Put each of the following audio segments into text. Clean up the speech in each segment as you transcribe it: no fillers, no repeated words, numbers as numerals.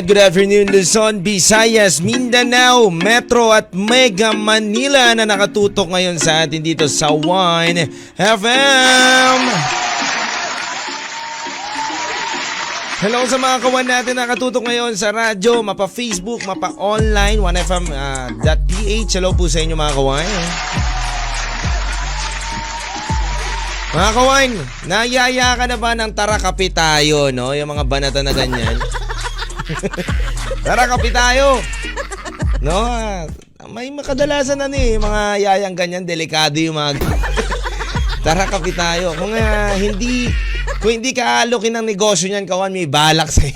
good afternoon Luzon, Visayas, Mindanao, Metro at Mega Manila na nakatutok ngayon sa atin dito sa 1FM. Hello sa mga kawan natin na nakatutok ngayon sa radyo, mapa-Facebook, mapa-online, 1FM.ph. Hello po sa inyo mga kawan. Mga kawan, nayaya ka na ba ng tara kape tayo, no? Yung mga banata na ganyan. Tara kape tayo. No? May makadalasan na ni mga yayang ganyan, delikado yung mga tara kape tayo. Kung hindi ka alokin ng negosyo niyan, kawan, may balak sa'yo.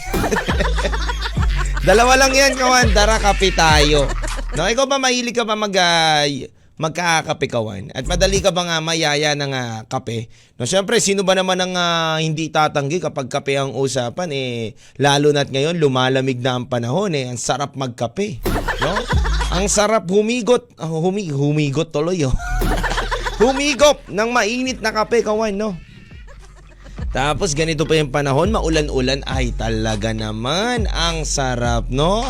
Dalawa lang yan, kawan, tara kape tayo. No, ikaw ba mahilig ka ba magkakape, kawan? At madali ka ba nga mayaya ng kape? No, syempre, sino ba naman ang hindi tatanggi kapag kape ang usapan? Lalo na't ngayon, lumalamig na ang panahon. Ang sarap magkape. No? Ang sarap humigot. Humigot tuloy. Oh. Humigop ng mainit na kape, kawan, no? Tapos ganito pa yung panahon, maulan-ulan, ay talaga naman ang sarap, no?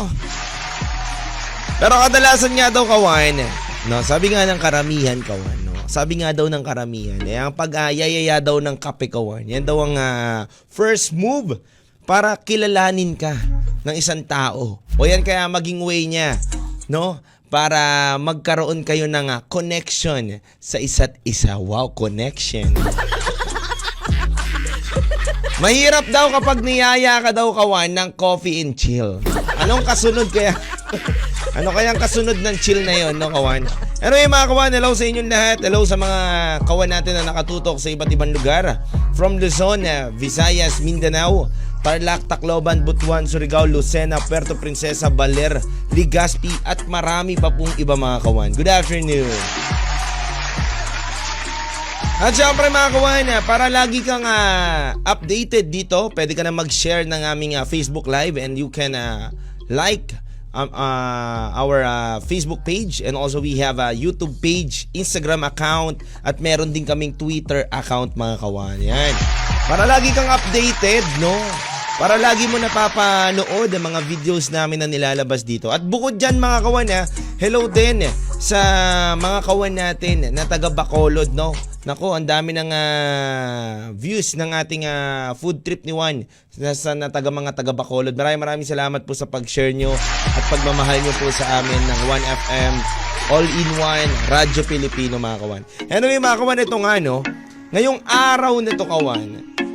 Pero kadalasan nga daw, kawan, no, sabi nga ng karamihan, kawan, no? Sabi nga daw ng karamihan, ang pag-ayayaya daw ng kape, kawan, yan daw ang first move para kilalanin ka ng isang tao. O yan kaya maging way niya, no? Para magkaroon kayo ng connection sa isa't isa. Wow, connection. Mahirap daw kapag niyaya ka daw, kawan, ng coffee and chill. Anong kasunod kaya? Ano kayang kasunod ng chill na yon, no, kawan? Anyway, mga kawan, hello sa inyong lahat. Hello sa mga kawan natin na nakatutok sa iba't ibang lugar. From Luzon, Visayas, Mindanao, Tarlac, Tacloban, Butuan, Surigao, Lucena, Puerto Princesa, Baler, Legazpi, at marami pa pong iba, mga kawan. Good afternoon. At syempre, mga kawan, para lagi kang updated dito, pwede ka na mag-share ng aming Facebook Live, and you can like our Facebook page, and also we have a YouTube page, Instagram account, at meron din kaming Twitter account, mga kawan. Yan. Para lagi kang updated, no? Para lagi mo napapanood ang mga videos namin na nilalabas dito. At bukod dyan, mga kawan, hello din sa mga kawan natin na taga Bacolod, no? Nako, ang dami ng views ng ating food trip ni Juan sa mga taga Bacolod. Maraming salamat po sa pag-share nyo at pagmamahal nyo po sa amin ng 1FM All-in-One Radyo Pilipino, mga kawan. Anyway, mga kawan, ito nga, no? Ngayong araw na ito, kawan,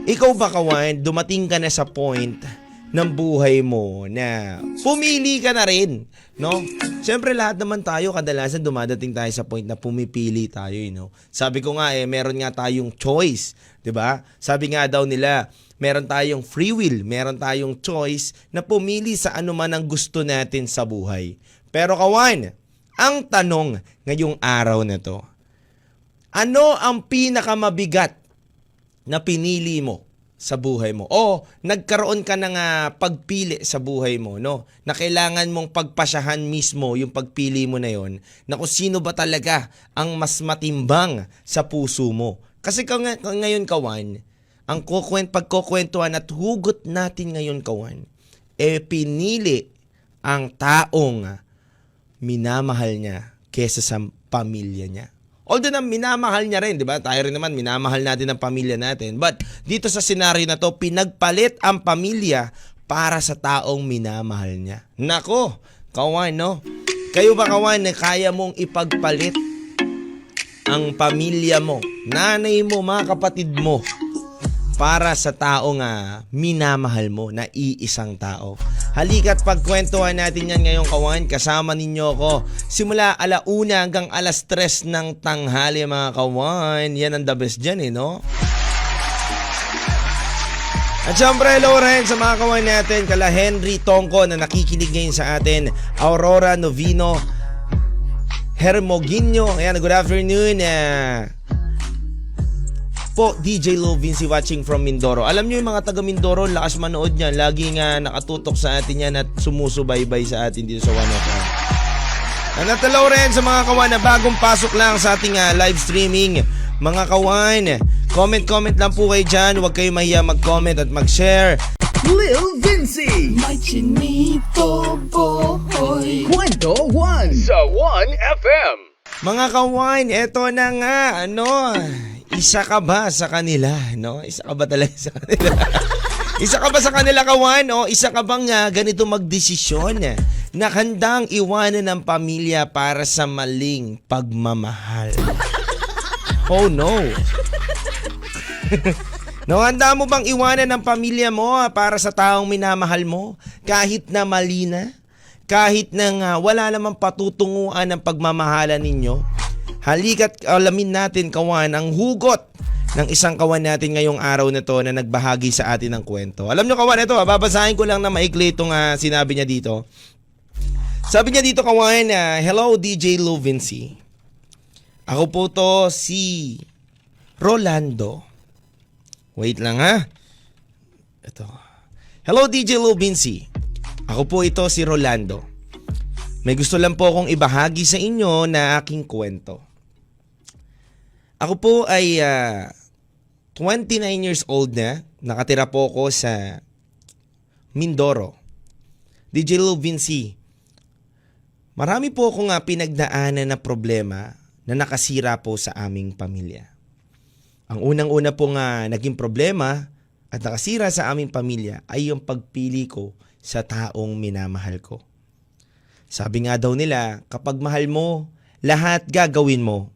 ikaw ba, kawan, dumating ka na sa point ng buhay mo na pumili ka na rin, no? Siyempre, lahat naman tayo kadalasan dumadating tayo sa point na pumipili tayo, no? Sabi ko nga, meron nga tayong choice, 'di ba? Sabi nga daw nila, meron tayong free will, meron tayong choice na pumili sa anuman ang gusto natin sa buhay. Pero, kawan, ang tanong ngayong araw na 'to, ano ang pinakamabigat na pinili mo sa buhay mo? O nagkaroon ka ng pagpili sa buhay mo, no? Na kailangan mong pagpasyahan mismo yung pagpili mo na yon, na kung sino ba talaga ang mas matimbang sa puso mo. Kasi ngayon, kawan, ang pagkukwentuhan at hugot natin ngayon, kawan, pinili ang taong minamahal niya kesa sa pamilya niya. Although na minamahal niya rin, di ba? Tayo rin naman, minamahal natin ang pamilya natin. But dito sa senaryo na to, pinagpalit ang pamilya para sa taong minamahal niya. Nako, kawan, no? Kayo ba, kawan, na kaya mong ipagpalit ang pamilya mo, nanay mo, mga kapatid mo, para sa taong minamahal mo na iisang tao? Halika't pagkwentuhan natin yan ngayong, kawan. Kasama ninyo ko simula 1:00 hanggang 3:00 ng tanghali, mga kawan. Yan ang the best dyan, no? At syempre, hello rin sa mga kawan natin, kala Henry Tongko na nakikinig ngayon sa atin, Aurora Novino Hermoginio. Ayan, good afternoon po, DJ Low Vinci watching from Mindoro. Alam nyo yung mga taga Mindoro, lakas manood niyan. Lagi nga nakatutok sa atin yan at sumusubaybay sa atin dito sa 1FM. Natalaw rin sa mga kawan na bagong pasok lang sa ating live streaming. Mga kawan, comment lang po kayo dyan. Huwag kayo mahiya mag-comment at mag-share. Lil Vinci. May chinito boy. Kwento 1 sa 1FM. Mga kawain, eto na nga, isa ka ba sa kanila, no? Isa ka ba talaga sa kanila? Isa ka ba sa kanila, kawan? O isa ka bang ganito magdesisyon na handang iwanan ng pamilya para sa maling pagmamahal? Oh no. No, handa mo bang iwanan ng pamilya mo para sa taong minamahal mo? Kahit na mali na? Kahit na wala namang patutunguan ng pagmamahalan ninyo? Halika't alamin natin, kawan, ang hugot ng isang kawan natin ngayong araw na to na nagbahagi sa atin ng kwento. Alam nyo, kawan, ito, babasahin ko lang na maikli itong sinabi niya dito. Sabi niya dito, kawan, hello DJ Lou Vinci. Ako po to si Rolando. Wait lang Ito. Hello DJ Lou Vinci. Ako po ito si Rolando. May gusto lang po akong ibahagi sa inyo na aking kwento. Ako po ay 29 years old na. Nakatira po ako sa Mindoro. DJ Lou Vinci, marami po akong pinagdaanan na problema na nakasira po sa aming pamilya. Ang unang-una po naging problema at nakasira sa aming pamilya ay yung pagpili ko sa taong minamahal ko. Sabi nga daw nila, kapag mahal mo, lahat gagawin mo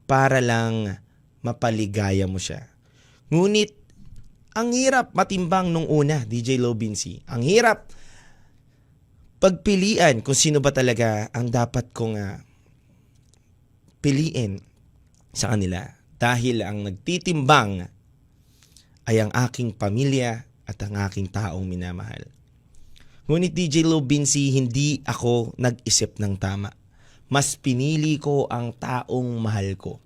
para lang mapaligaya mo siya. Ngunit, ang hirap matimbang nung una, DJ Lou Vinci. Ang hirap pagpilian kung sino ba talaga ang dapat kong piliin sa kanila. Dahil ang nagtitimbang ay ang aking pamilya at ang aking taong minamahal. Ngunit DJ Lou Vinci, hindi ako nag-isip ng tama. Mas pinili ko ang taong mahal ko.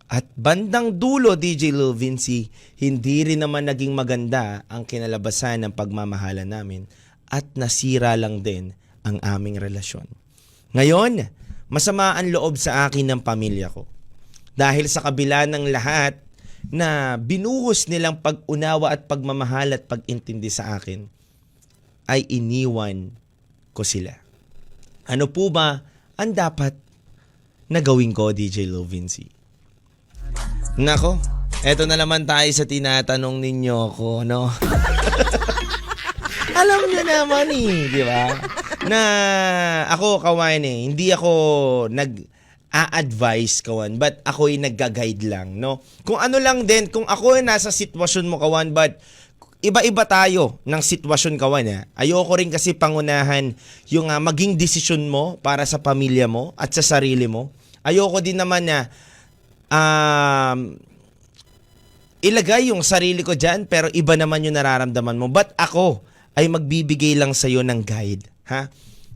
At bandang dulo, DJ Lou Vinci, hindi rin naman naging maganda ang kinalabasan ng pagmamahalan namin at nasira lang din ang aming relasyon. Ngayon, masama ang loob sa akin ng pamilya ko. Dahil sa kabila ng lahat na binuhos nilang pag-unawa at pagmamahal at pag-intindi sa akin, ay iniwan ko sila. Ano po ba ang dapat na gawin ko, DJ Lou Vinci? Nako, eto na naman tayo sa tinatanong ninyo ko, no? Alam nyo naman di ba? Na ako, kawan hindi ako nag-a-advise, kawan, but ako'y nagga-guide lang, no? Kung ano lang din, kung ako ay nasa sitwasyon mo, kawan, but iba-iba tayo ng sitwasyon, kawan. Ayoko rin kasi pangunahan yung maging desisyon mo para sa pamilya mo at sa sarili mo. Ayoko din naman na ilagay yung sarili ko dyan pero iba naman yung nararamdaman mo. But ako ay magbibigay lang sa'yo ng guide. Ha?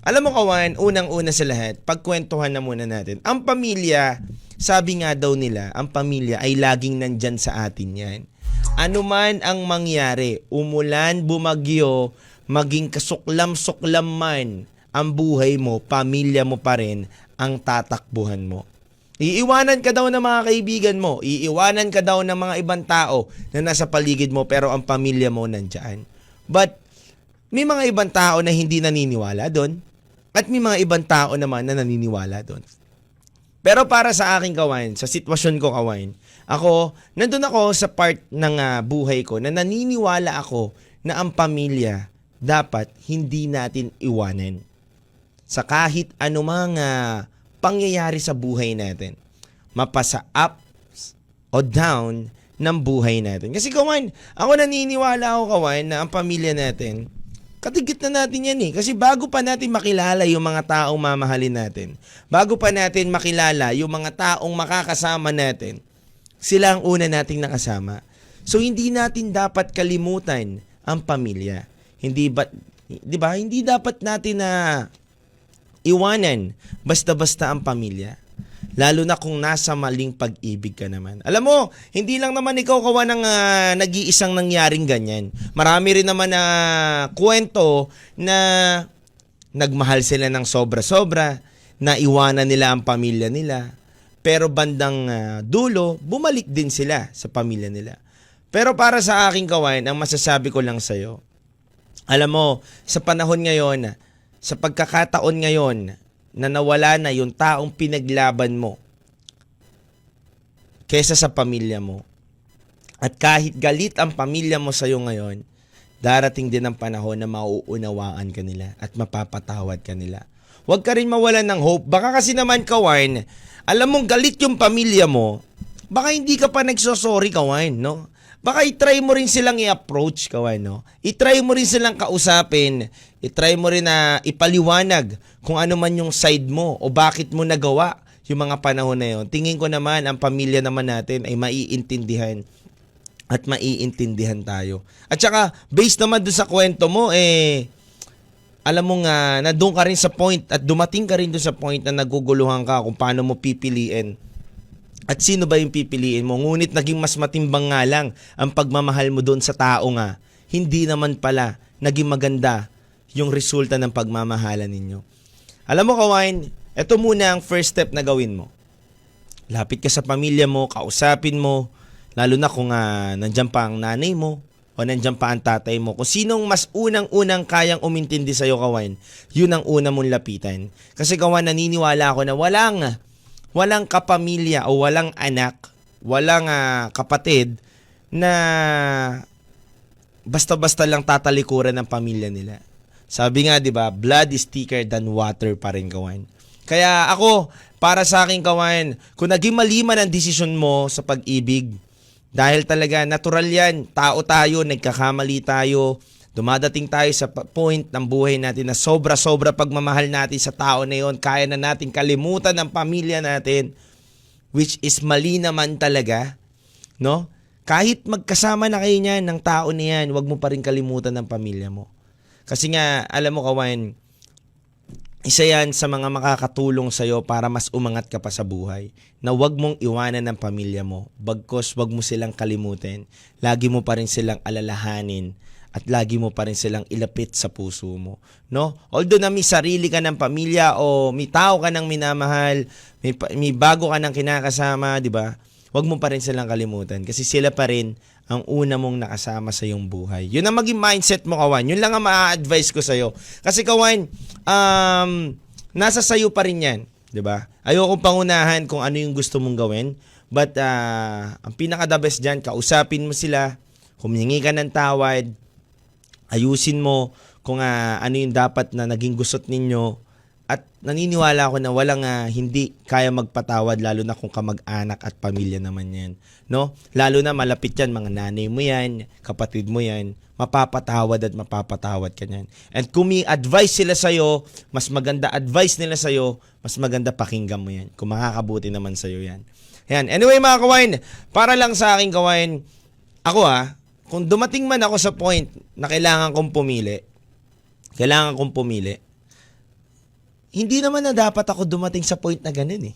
Alam mo, kawan, unang-una sa lahat, pagkwentuhan na muna natin. Ang pamilya, sabi nga daw nila, ang pamilya ay laging nandyan sa atin yan. Ano man ang mangyari, umulan, bumagyo, maging kasuklam-suklam man ang buhay mo, pamilya mo pa rin ang tatakbuhan mo. Iiwanan ka daw ng mga kaibigan mo, iiwanan ka daw ng mga ibang tao na nasa paligid mo pero ang pamilya mo nandyan. But may mga ibang tao na hindi naniniwala doon at may mga ibang tao naman na naniniwala doon. Pero para sa akin, kawan, sa sitwasyon ko, kawan, nandun ako sa part ng buhay ko na naniniwala ako na ang pamilya dapat hindi natin iwanan. Sa kahit anumang pangyayari sa buhay natin, mapasa up o down ng buhay natin. Kasi, kawan, ako naniniwala ako, kawan, na ang pamilya natin, katigit na natin yan Kasi bago pa natin makilala yung mga taong mamahalin natin, bago pa natin makilala yung mga taong makakasama natin, sila ang una nating nakasama. So hindi natin dapat kalimutan ang pamilya. Hindi ba, 'di ba? Hindi dapat natin na iwanan basta-basta ang pamilya. Lalo na kung nasa maling pag-ibig ka naman. Alam mo, hindi lang naman ikaw, kawan, ng nag-iisang nangyaring ganyan. Marami rin naman na kwento na nagmahal sila ng sobra-sobra, na iwanan nila ang pamilya nila. Pero bandang dulo, bumalik din sila sa pamilya nila. Pero para sa aking, kawan, ang masasabi ko lang sa'yo, Alam mo, sa panahon ngayon, sa pagkakataon ngayon na nawala na yung taong pinaglaban mo kesa sa pamilya mo. At kahit galit ang pamilya mo sa'yo ngayon, darating din ang panahon na mauunawaan ka nila at mapapatawad ka nila. Huwag ka rin mawalan ng hope. Baka kasi naman, Kawan, alam mong galit yung pamilya mo, baka hindi ka pa nagsosorry, Kawan, no? Baka itry mo rin silang i-approach, Kawan, no? Itry mo rin silang kausapin. Itry mo rin na ipaliwanag kung ano man yung side mo o bakit mo nagawa yung mga panahon na yun. Tingin ko naman, ang pamilya naman natin ay maiintindihan at maiintindihan tayo. At saka, based naman doon sa kwento mo, alam mo nga, na doon ka rin sa point at dumating ka rin doon sa point na naguguluhan ka kung paano mo pipiliin. At sino ba yung pipiliin mo? Ngunit naging mas matimbang nga lang ang pagmamahal mo doon sa tao nga. Hindi naman pala naging maganda yung resulta ng pagmamahalan ninyo. Alam mo, Kawain, ito muna ang first step na gawin mo. Lapit ka sa pamilya mo, kausapin mo, lalo na kung nandyan pa ang nanay mo o nandyan pa ang tatay mo. Kung sinong mas unang-unang kayang umintindi sa'yo, Kawain, yun ang una mong lapitan. Kasi, Kawain, naniniwala ako na walang kapamilya o walang anak, walang kapatid na basta-basta lang tatalikuran ng pamilya nila. Sabi nga, 'di ba, blood is thicker than water pa rin, Kawan. Kaya ako, para sa akin, Kawan, kung naging mali man ang desisyon mo sa pag-ibig, dahil talaga natural 'yan, tao tayo, nagkakamali tayo. Dumadating tayo sa point ng buhay natin na sobra-sobra pagmamahal natin sa tao na yon, kaya na natin kalimutan ang pamilya natin, which is mali naman talaga, no? Kahit magkasama na kayo niyan, ng tao na yan, huwag mo pa rin kalimutan ang pamilya mo. Kasi nga, alam mo, Kawan, isa yan sa mga makakatulong sa'yo para mas umangat ka pa sa buhay, na huwag mong iwanan ng pamilya mo, bagkos huwag mo silang kalimutin, lagi mo pa rin silang alalahanin, at lagi mo pa rin silang ilapit sa puso mo, no? Although na may sarili ka ng pamilya o may tao ka ng minamahal, may bago ka ng kinakasama, di ba? Huwag mo pa rin silang kalimutan kasi sila pa rin ang una mong nakasama sa iyong buhay. Yun ang maging mindset mo, Kawan. Yun lang ang ma-advise ko sa'yo. Kasi, Kawan, nasa sayo pa rin yan, di ba? Ayokong pangunahan kung ano yung gusto mong gawin. But, ang pinaka-the best dyan, kausapin mo sila, humingi ka ng tawad, ayusin mo kung ano yung dapat na naging gusot ninyo, at naniniwala ako na walang hindi kaya magpatawad, lalo na kung kamag-anak at pamilya naman yan, no? Lalo na malapit yan, mga nanay mo yan, kapatid mo yan, mapapatawad at mapapatawad ka yan. And kung may advice sila sa'yo, mas maganda advice nila sa'yo, mas maganda pakinggan mo yan, kung makakabuti naman sa'yo yan. Yan. Anyway, mga Kawain, para lang sa akin, Kawain, ako kung dumating man ako sa point na kailangan kong pumili, hindi naman na dapat ako dumating sa point na ganun eh.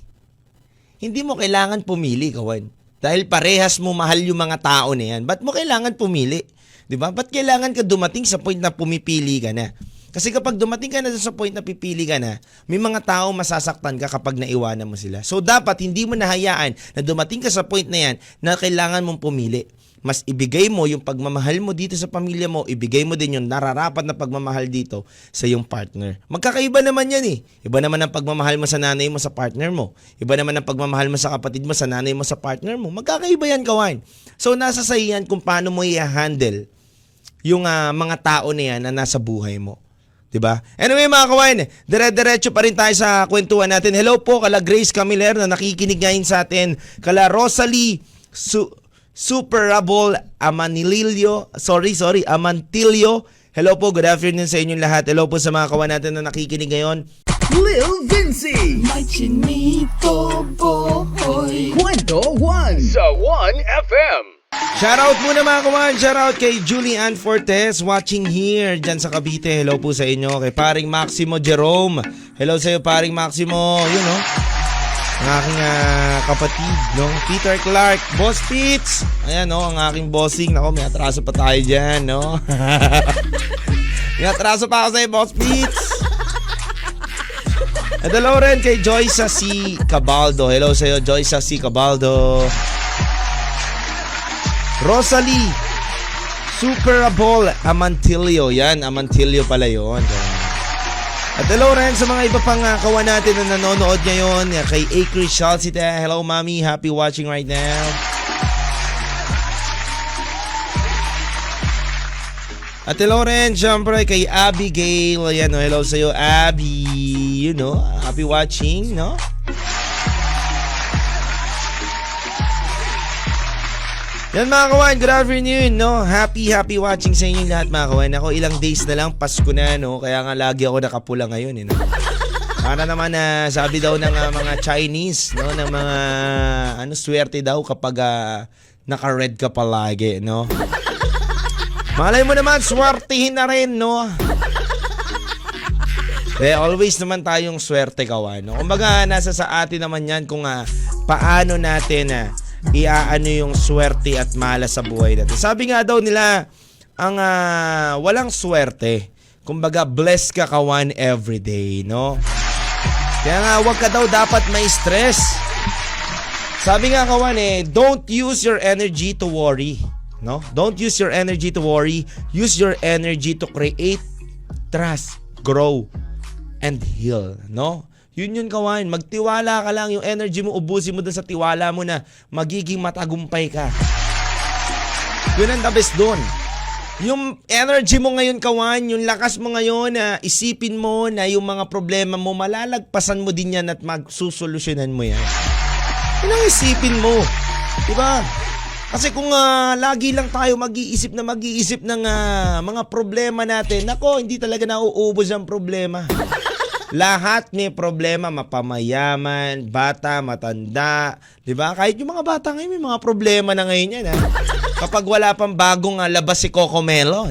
Hindi mo kailangan pumili, Kawan. Dahil parehas mo mahal yung mga tao na yan, ba't mo kailangan pumili? Diba? Ba't kailangan ka dumating sa point na pumipili ka na? Kasi kapag dumating ka na sa point na pipili ka na, may mga tao masasaktan ka kapag naiwanan mo sila. So dapat hindi mo nahayaan na dumating ka sa point na yan na kailangan mong pumili. Mas ibigay mo yung pagmamahal mo dito sa pamilya mo, ibigay mo din yung nararapat na pagmamahal dito sa iyong partner. Magkakaiba naman yan eh. Iba naman ang pagmamahal mo sa nanay mo sa partner mo. Iba naman ang pagmamahal mo sa kapatid mo sa nanay mo sa partner mo. Magkakaiba yan, Kawan. So nasa sa iyan kung paano mo i-handle yung mga tao na yan na nasa buhay mo. Diba? Anyway, mga Kawan, dire-diretso pa rin tayo sa kwentuhan natin. Hello po kala Grace Camiller na nakikinig ngayon sa atin. Kala Rosalie Superable Amantilio. Hello po, good afternoon sa inyong lahat. Hello po sa mga kawan natin na nakikinig ngayon. Lil Vinci. May chinito boy. Kwento 1 sa 1FM. Shoutout muna mga kawan. Shoutout kay Julie Ann Fortes watching here dyan sa Cavite. Hello po sa inyo. Kay paring Maximo Jerome. Hello sa iyo, paring Maximo. Yun, no? Ang aking kapatid, no? Peter Clark, Boss Pits. Ayan, no? Ang aking bossing. Nako, may atraso pa tayo dyan, no? May atraso pa ako sa'yo, Boss Pits. At hello rin kay Joyce C. Cabaldo. Hello sa'yo, Joyce C. Cabaldo. Rosalie Super Bowl Amantillo. Yan, Amantillo pala yun. At hello rin sa mga iba pang kawan natin na nanonood ngayon. Kay Acre Chalcita. Hello, Mami. Happy watching right now. At hello rin, syempre, kay Abigail. Ayan, hello sa'yo, Abby. You know, happy watching, no? Yan mga kawan, good afternoon, no? Happy watching sa inyo lahat mga kawan. Ako ilang days na lang, Pasko na, no? Kaya nga lagi ako nakapula ngayon, no? Para naman sabi daw ng mga Chinese, no? Ng mga, swerte daw kapag naka-red ka palagi, no? Malay mo naman, swertihin na rin, no? Always naman tayong swerte kawan, no? Kumbaga, nasa sa atin naman yan kung paano natin iaano yung swerte at malas sa buhay natin. Sabi nga daw nila, ang walang swerte, kumbaga blessed ka kawan everyday, no? Kaya nga wag ka daw dapat may stress. Sabi nga kawan don't use your energy to worry, no? Don't use your energy to worry. Use your energy to create, trust, grow, and heal, no? Yun kawan, magtiwala ka lang, yung energy mo ubusin mo dun sa tiwala mo na magiging matagumpay ka. Yun ang the best dun. Yung energy mo ngayon kawan, yung lakas mo ngayon, isipin mo na yung mga problema mo, malalagpasan mo din yan at magsusolusyonan mo yan. Yun ang isipin mo. Diba? Kasi kung lagi lang tayo mag-iisip ng mga problema natin, nako, hindi talaga nauubos ang problema. Lahat may problema, mapamayaman, bata, matanda, 'di ba? Kahit yung mga bata ngayon may mga problema na ngayon yan, kapag wala pang bagong labas si Coco Melon.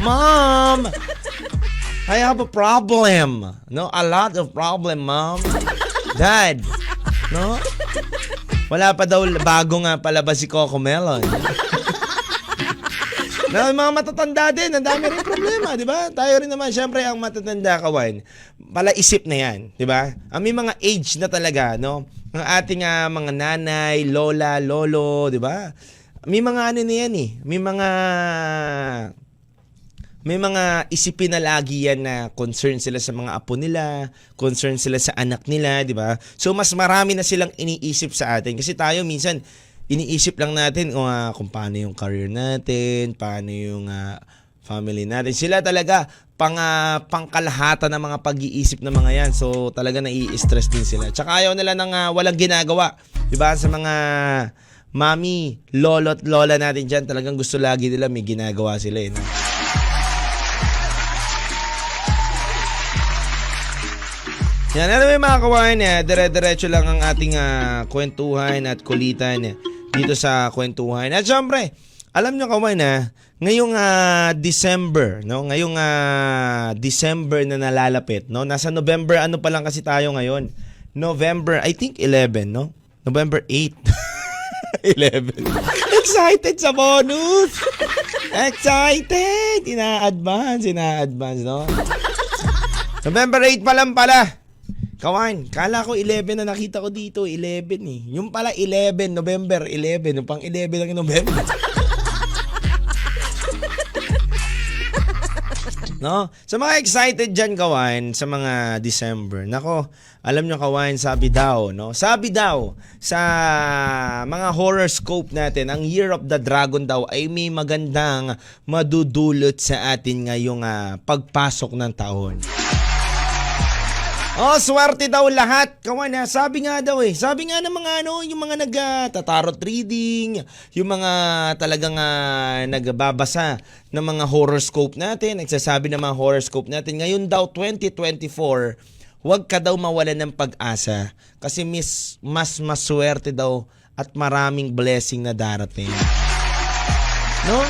Mom, I have a problem. No, a lot of problem, Mom. Dad, no? Wala pa daw bagong palabas si Coco Melon. Na mga matatanda din, ang dami rin problema, di ba? Tayo rin naman, syempre, ang matatanda kawan, palaisip na yan, di ba? May mga age na talaga, no? Ang ating mga nanay, lola, lolo, di ba? May mga na yan may mga isipin na lagi yan na concern sila sa mga apo nila, concern sila sa anak nila, di ba? So, mas marami na silang iniisip sa atin. Kasi tayo minsan, iniisip lang natin kung paano yung career natin, paano yung family natin. Sila talaga pangkalahatan ng mga pag-iisip ng mga yan. So talaga nai-stress din sila. Tsaka ayaw nila ng walang ginagawa. Diba? Sa mga mami, lolo at lola natin dyan, talagang gusto lagi nila may ginagawa sila. No? Yan, anyway mga kawain, dire-diretso lang ang ating kwentuhan at kulitan dito sa kwentuhan. At syempre, alam nyo kawain ngayong December, no? Ngayong December na nalalapit, no? Nasa November, ano pa lang kasi tayo ngayon? November, I think 11, no? November 8. 11. Excited sa bonus! Excited! Ina-advance, no? November 8 pa lang pala. Kawan, kala ko 11 na nakita ko dito, 11 eh. Yung pala 11, November 11, yung pang 11 lang yung November. No? Sa mga excited dyan, kawan, sa mga December, nako, alam nyo kawan, sabi daw, no? Sabi daw, sa mga horoscope natin, ang Year of the Dragon daw ay may magandang madudulot sa atin ngayong pagpasok ng taon. Swerte daw lahat. Kawan sabi nga daw Sabi nga ng mga yung mga nag-tarot reading, yung mga talagang nagbabasa ng mga horoscope natin, nagsasabi ng mga horoscope natin, ngayon daw 2024, huwag ka daw mawalan ng pag-asa kasi mas maswerte daw at maraming blessing na darating. No?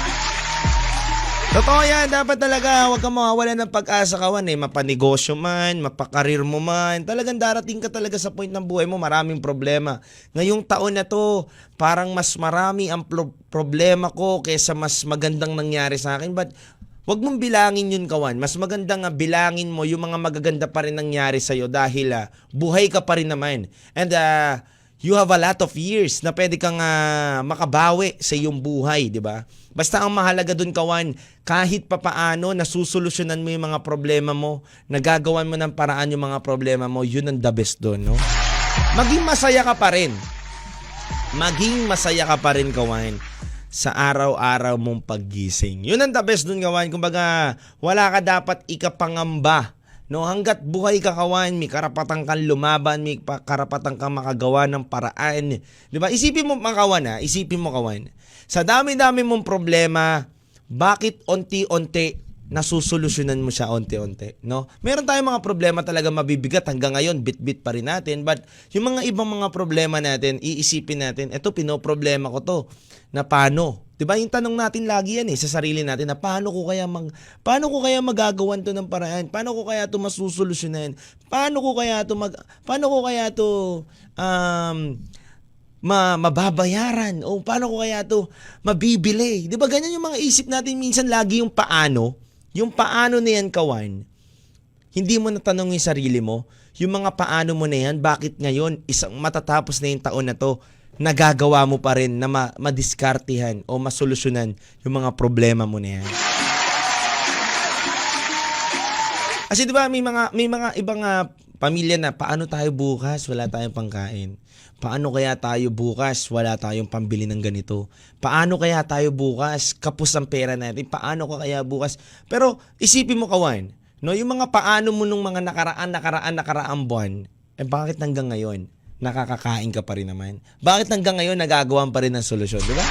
Totoo yan, dapat talaga huwag kang mawawalan ng pag-asa kawan mapanegosyo man, mapakarir mo man, talagang darating ka talaga sa point ng buhay mo, maraming problema. Ngayong taon na to, parang mas marami ang problema ko kaysa mas magandang nangyari sa akin, but huwag mong bilangin yun kawan, mas magandang bilangin mo yung mga magaganda pa rin nangyari sa'yo dahil buhay ka pa rin naman. And you have a lot of years na pwede kang makabawi sa iyong buhay, di ba? Basta ang mahalaga dun, kawan, kahit papaano nasusolusyonan mo yung mga problema mo, nagagawan mo ng paraan yung mga problema mo, yun ang the best dun, no? Maging masaya ka pa rin. Maging masaya ka pa rin, kawan, sa araw-araw mong paggising. Yun ang the best dun, kawan. Kumbaga, wala ka dapat ikapangamba. No, hanggat buhay ka, kawan, may karapatan kang lumaban, may karapatan kang makagawa ng paraan. 'Di ba? Isipin mo, kawan, isipin mo, kawan. Sa dami-dami mong problema, bakit onti-onti nasusolusyonan mo siya onti-onti, no? Meron tayong mga problema talaga mabibigat hanggang ngayon, bit-bit pa rin natin, but yung mga ibang mga problema natin, iisipin natin, eto pinoproblema ko to, na paano? 'Di ba? Yung tanong natin lagi yan sa sarili natin na paano ko kaya magagawan to ng paraan? Paano ko kaya to masusolusyonan? Paano ko kaya to mababayaran? O paano ko kaya to mabibili? 'Di ba ganyan yung mga isip natin minsan, lagi yung paano? Yung paano na yan, kawan, hindi mo natanong yung sarili mo, yung mga paano mo na yan, bakit ngayon, isang matatapos na yung taon na to, nagagawa mo pa rin na madiskartihan o masolusyonan yung mga problema mo na yan. Kasi diba, may mga ibang pamilya na, paano tayo bukas, wala tayong pangkain. Paano kaya tayo bukas, wala tayong pambili ng ganito. Paano kaya tayo bukas, kapos ang pera natin. Paano ko kaya bukas. Pero isipin mo, kawan, no, yung mga paano mo nung mga nakaraang buwan, bakit hanggang ngayon nakakakain ka pa rin naman? Bakit hanggang ngayon nagagawan pa rin ng solusyon, di ba?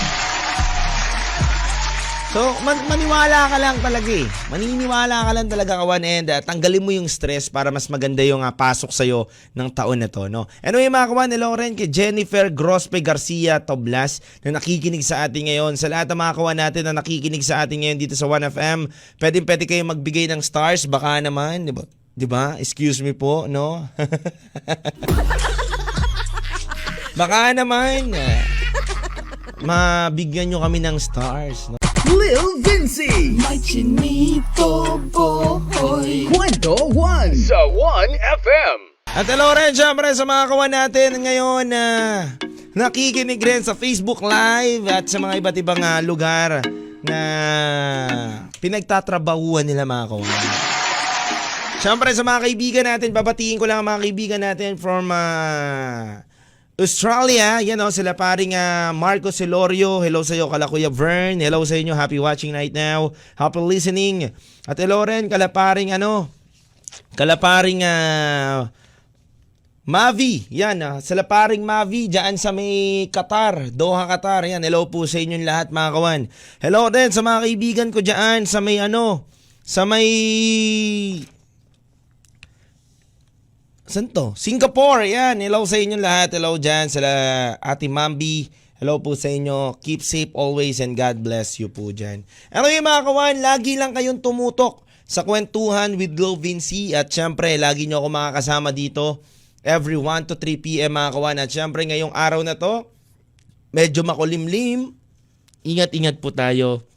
So, maniwala ka lang talaga Maniniwala ka lang talaga, kawan, and tanggalin mo yung stress para mas maganda yung pasok sa'yo ng taon na to, no? Anyway, mga kawan, hello rin kay Jennifer Grospe Garcia Toblas na nakikinig sa atin ngayon. Sa lahat ng mga kawan natin na nakikinig sa atin ngayon dito sa 1FM, pwede kayo magbigay ng stars, baka naman, di ba? Excuse me po, no? Baka naman, mabigyan nyo kami ng stars, no? Lil Vinci. May chinito boy. Kwento 1 sa 1FM. At hello rin syempre sa mga kawan natin ngayon na nakikinig rin sa Facebook Live at sa mga iba't ibang lugar na pinagtatrabahuan nila, mga kawan. Syempre sa mga kaibigan natin, babatiin ko lang ang mga kaibigan natin from Australia, sila paring Marco Celorio. Hello sa iyo, kala Kuya Vern. Hello sa inyo, happy watching right now. Happy listening. At hello rin, kala paring Mavi. Sila paring Mavi dyan sa may Qatar, Doha, Qatar. Yan, hello po sa inyong lahat, mga kawan. Hello din sa mga kaibigan ko dyan sa may saan to? Singapore, yan. Hello sa inyo lahat. Hello dyan sa Ate Mambi. Hello po sa inyo. Keep safe always and God bless you po dyan. Anyway, mga kawan, lagi lang kayong tumutok sa Kwentuhan with Lil Vinci. At syempre, lagi nyo ako makakasama dito every 1 to 3 p.m. mga kawan. At syempre, ngayong araw na to, medyo makulimlim. Ingat-ingat po tayo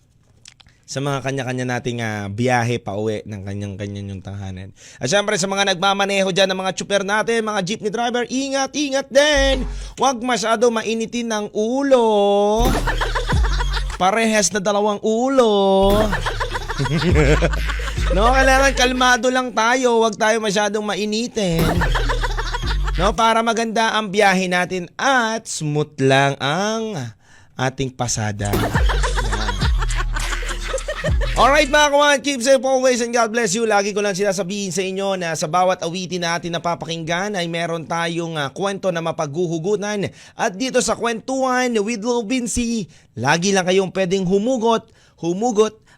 sa mga kanya-kanya nating biyahe pa uwi ng kanyang-kanyang yung tahanan. At syempre sa mga nagmamaneho dyan ng mga chuper natin, mga jeepney driver, ingat-ingat din. Huwag masyado mainitin ng ulo. Parehas na 2 ulo. No, kailangan kalmado lang tayo. Huwag tayo masyadong mainitin. No, para maganda ang biyahe natin at smooth lang ang ating pasada. Alright, mga kawan, keep safe always and God bless you. Lagi ko lang sinasabihin sa inyo na sa bawat awitin na atin napapakinggan ay meron tayong kwento na mapaghuhugutan. At dito sa Kwentuhan with Lil Vinci, lagi lang kayong pwedeng humugot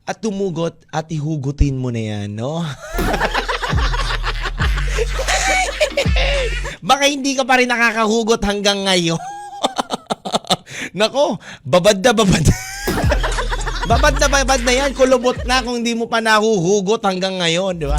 at tumugot at ihugutin mo na yan, no? Baka hindi ka pa rin nakakahugot hanggang ngayon. Nako, babad na babad. Babad na yan, kulubot na kung hindi mo pa nahuhugot hanggang ngayon, di ba?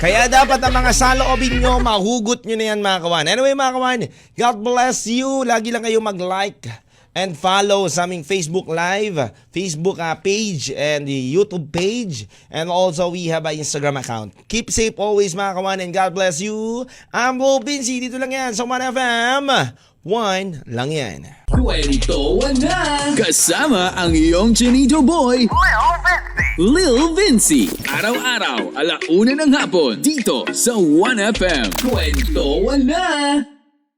Kaya dapat ang mga saloobin nyo, mahugot nyo na yan, mga kawan. Anyway, mga kawan, God bless you. Lagi lang kayo mag-like and follow sa aming Facebook Live, Facebook page, and the YouTube page. And also, we have an Instagram account. Keep safe always, mga kawan, and God bless you. I'm Will Vinci. Dito lang yan sa 1FM. 1 lang yan. Kwentuhan na! Kasama ang iyong Chinito Boy, Lil Vinci. Araw-araw, 1:00 ng hapon, dito sa 1FM. Kwentuhan na!